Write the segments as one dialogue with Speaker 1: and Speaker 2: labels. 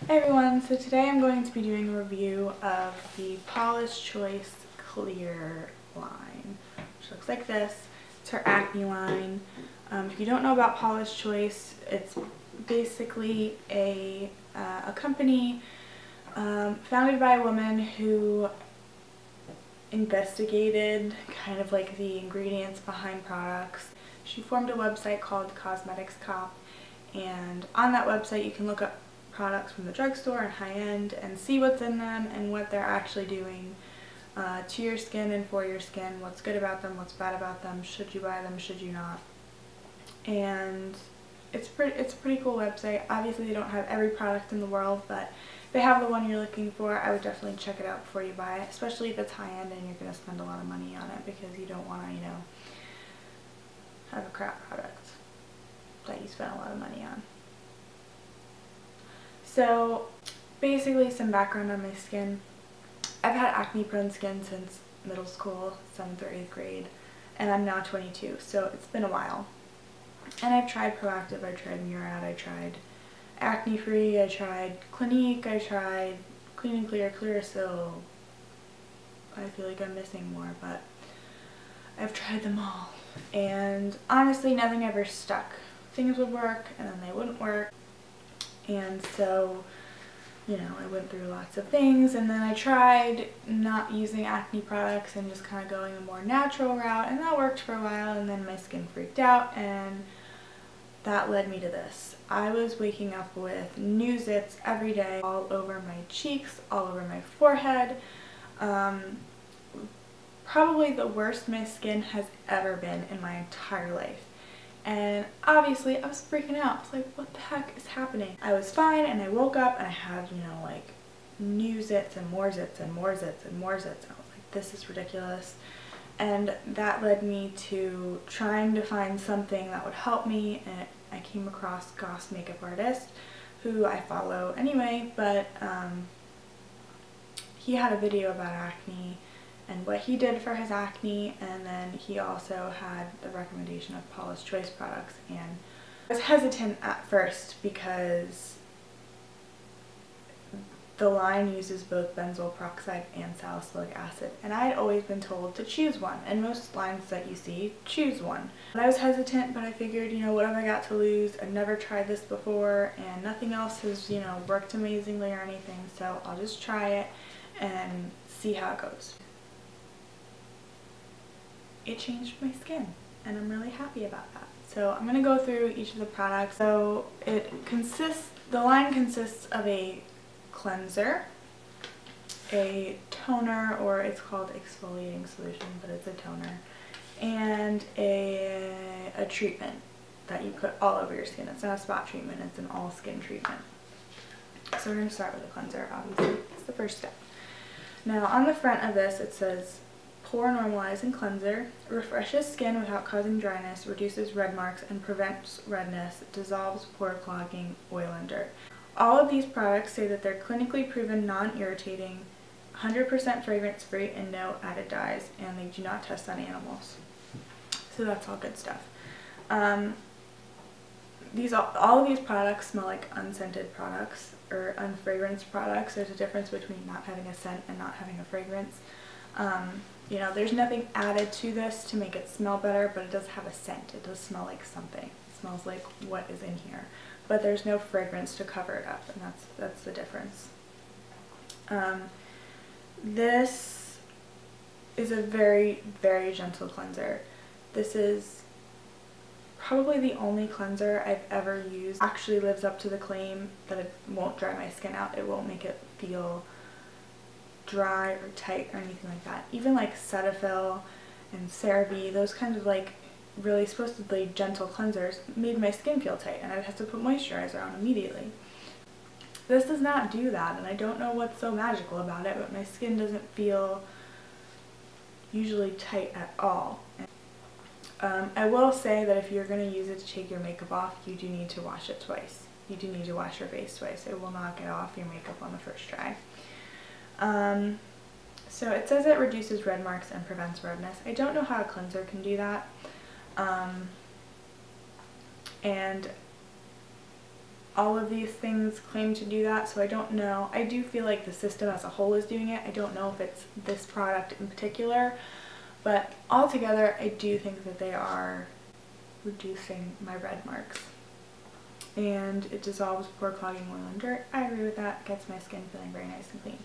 Speaker 1: Hey everyone, so today I'm going to be doing a review of the Paula's Choice Clear line, which looks like this. It's her acne line. If you don't know about Paula's Choice, it's basically a company founded by a woman who investigated kind of like the ingredients behind products. She formed a website called Cosmetics Cop, and on that website you can look up products from the drugstore and high-end and see what's in them and what they're actually doing to your skin and for your skin, what's good about them, what's bad about them, should you buy them, should you not. And it's a pretty cool website. Obviously they don't have every product in the world, but if they have the one you're looking for, I would definitely check it out before you buy it, especially if it's high-end and you're going to spend a lot of money on it, because you don't want to, have a crap product that you spent a lot of money on. So basically, some background on my skin. I've had acne prone skin since middle school, 7th or 8th grade, and I'm now 22, so it's been a while. And I've tried Proactive, I tried Murad, I tried Acne Free, I tried Clinique, I tried Clean and Clear, Clearasil. I feel like I'm missing more, but I've tried them all. And honestly, nothing ever stuck. Things would work, and then they wouldn't work. And so, I went through lots of things, and then I tried not using acne products and just kind of going a more natural route, and that worked for a while, and then my skin freaked out, and that led me to this. I was waking up with new zits every day, all over my cheeks, all over my forehead. Probably the worst my skin has ever been in my entire life. And obviously I was freaking out. I was like, what the heck is happening? I was fine, and I woke up and I had, like new zits and more zits and more zits and more zits. And I was like, this is ridiculous. And that led me to trying to find something that would help me, and I came across Goss Makeup Artist, who I follow anyway, but he had a video about acne and what he did for his acne, and then he also had the recommendation of Paula's Choice products. And I was hesitant at first because the line uses both benzoyl peroxide and salicylic acid, and I had always been told to choose one, and most lines that you see choose one. And I was hesitant, but I figured, what have I got to lose? I've never tried this before, and nothing else has, worked amazingly or anything, so I'll just try it and see how it goes. It changed my skin, and I'm really happy about that. So I'm going to go through each of the products. So the line consists of a cleanser, a toner, or it's called exfoliating solution, but it's a toner, and a treatment that you put all over your skin. It's not a spot treatment, it's an all skin treatment. So we're going to start with the cleanser, obviously. It's the first step. Now on the front of this it says, pore normalizing cleanser, refreshes skin without causing dryness, reduces red marks and prevents redness, dissolves pore clogging, oil and dirt. All of these products say that they're clinically proven non-irritating, 100% fragrance free, and no added dyes, and they do not test on animals. So that's all good stuff. All of these products smell like unscented products or unfragranced products. There's a difference between not having a scent and not having a fragrance. There's nothing added to this to make it smell better, but it does have a scent. It does smell like something. It smells like what is in here. But there's no fragrance to cover it up, and that's the difference. This is a very, very gentle cleanser. This is probably the only cleanser I've ever used actually lives up to the claim that it won't dry my skin out. It won't make it feel dry or tight or anything like that. Even like Cetaphil and CeraVe, those kinds of really supposedly gentle cleansers made my skin feel tight, and I'd have to put moisturizer on immediately. This does not do that, and I don't know what's so magical about it, but my skin doesn't feel usually tight at all. I will say that if you're going to use it to take your makeup off, you do need to wash it twice. You do need to wash your face twice. It will not get off your makeup on the first try. So it says it reduces red marks and prevents redness. I don't know how a cleanser can do that. And all of these things claim to do that, so I don't know. I do feel like the system as a whole is doing it. I don't know if it's this product in particular, but altogether I do think that they are reducing my red marks. And it dissolves pore clogging oil and dirt. I agree with that. It gets my skin feeling very nice and clean.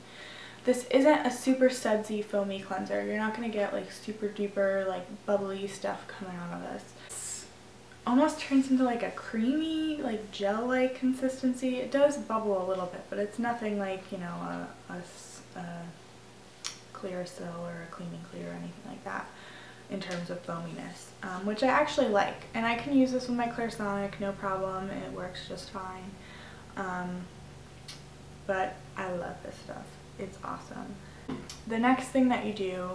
Speaker 1: This isn't a super sudsy foamy cleanser. You're not going to get like super duper like bubbly stuff coming out of this. It's almost turns into like a creamy like gel-like consistency. It does bubble a little bit, but it's nothing like, you know, a Clearasil or a Clean and Clear or anything like that in terms of foaminess, which I actually like. And I can use this with my Clairsonic, no problem. It works just fine. But I love this stuff. It's awesome. The next thing that you do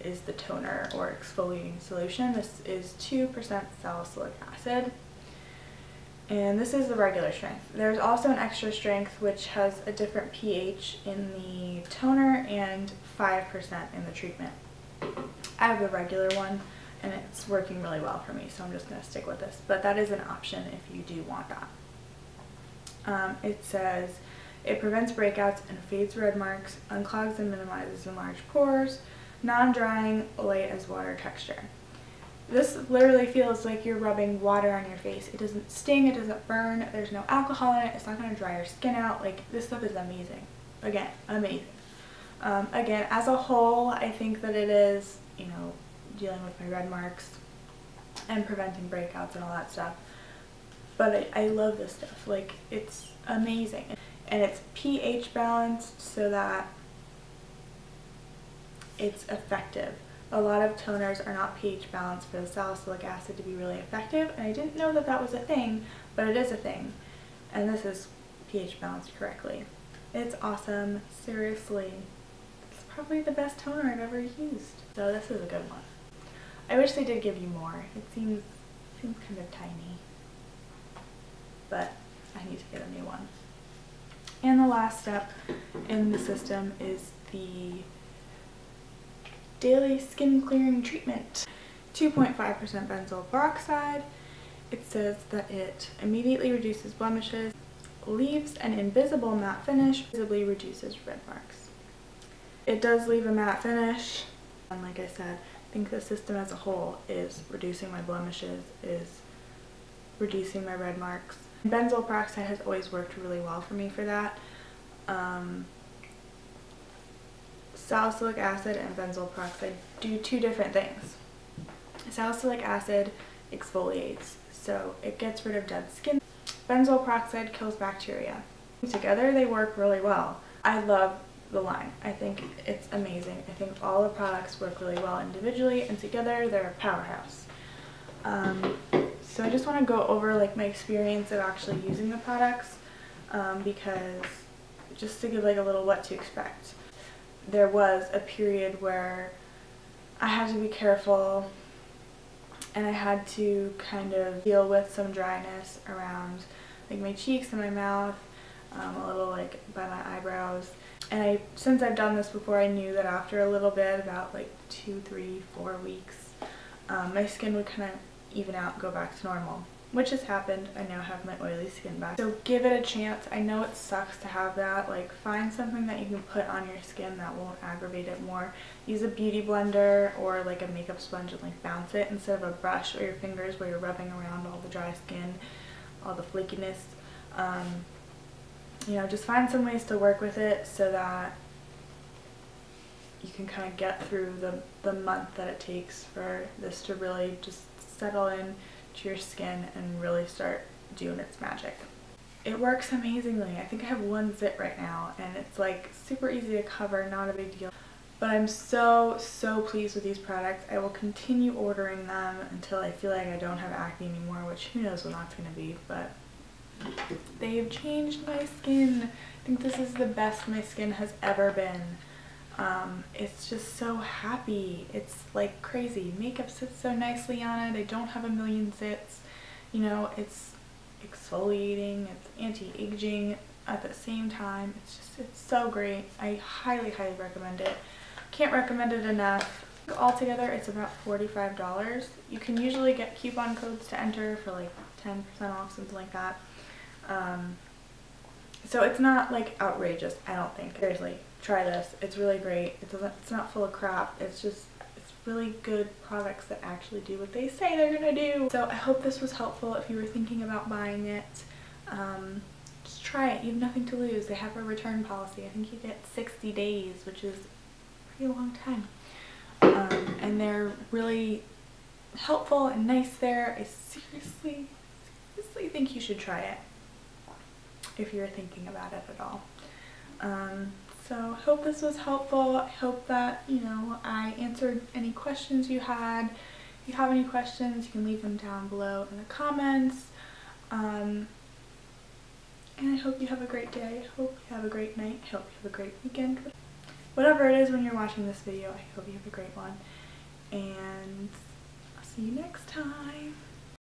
Speaker 1: is the toner or exfoliating solution. This is 2% salicylic acid. And this is the regular strength. There's also an extra strength which has a different pH in the toner and 5% in the treatment. I have the regular one and it's working really well for me, so I'm just going to stick with this. But that is an option if you do want that. It says it prevents breakouts and fades red marks, unclogs and minimizes enlarged pores, non-drying, light as water texture. This literally feels like you're rubbing water on your face. It doesn't sting, it doesn't burn, there's no alcohol in it, it's not going to dry your skin out. Like, this stuff is amazing. Again, amazing. Again, as a whole, I think that it is, you know, dealing with my red marks and preventing breakouts and all that stuff. But I love this stuff. Like, it's amazing. And it's pH balanced so that it's effective. A lot of toners are not pH balanced for the salicylic acid to be really effective, and I didn't know that that was a thing, but it is a thing. And this is pH balanced correctly. It's awesome. Seriously. It's probably the best toner I've ever used. So this is a good one. I wish they did give you more. It seems kind of tiny. But I need to get a new one. And the last step in the system is the daily skin clearing treatment. 2.5% benzoyl peroxide. It says that it immediately reduces blemishes, leaves an invisible matte finish, visibly reduces red marks. It does leave a matte finish, and like I said, I think the system as a whole is reducing my blemishes, is reducing my red marks. Benzoyl peroxide has always worked really well for me for that. Salicylic acid and benzoyl peroxide do two different things. Salicylic acid exfoliates, so it gets rid of dead skin. Benzoyl peroxide kills bacteria. Together they work really well. I love the line. I think it's amazing. I think all the products work really well individually, and together they're a powerhouse. So I just want to go over like my experience of actually using the products, because just to give like a little what to expect. There was a period where I had to be careful and I had to kind of deal with some dryness around like my cheeks and my mouth, a little like by my eyebrows. And since I've done this before, I knew that after a little bit, about like 2, 3, 4 weeks, my skin would kind of even out and go back to normal, which has happened. I now have my oily skin back. So give it a chance. I know it sucks to have that. Like, find something that you can put on your skin that won't aggravate it more. Use a beauty blender or like a makeup sponge and like bounce it instead of a brush or your fingers where you're rubbing around all the dry skin, all the flakiness. You know, just find some ways to work with it so that you can kind of get through the month that it takes for this to really just settle in to your skin and really start doing its magic. It works amazingly. I think I have one zit right now and it's like super easy to cover, not a big deal. But I'm so pleased with these products. I will continue ordering them until I feel like I don't have acne anymore, which who knows when that's going to be, but they have changed my skin. I think this is the best my skin has ever been. It's just so happy. It's like crazy. Makeup sits so nicely on it. I don't have a million zits. You know, it's exfoliating, it's anti-aging at the same time. It's so great. I highly recommend it. Can't recommend it enough. Altogether, it's about $45. You can usually get coupon codes to enter for like 10% off, something like that. So it's not like outrageous, I don't think. Seriously, try this. It's really great. It's not full of crap. It's really good products that actually do what they say they're gonna do. So I hope this was helpful if you were thinking about buying it. Just try it. You have nothing to lose. They have a return policy. I think you get 60 days, which is a pretty long time. And they're really helpful and nice there. I seriously think you should try it if you're thinking about it at all. So I hope this was helpful. I hope that, you know, I answered any questions you had. If you have any questions, you can leave them down below in the comments. And I hope you have a great day. I hope you have a great night. I hope you have a great weekend. Whatever it is when you're watching this video, I hope you have a great one. And I'll see you next time.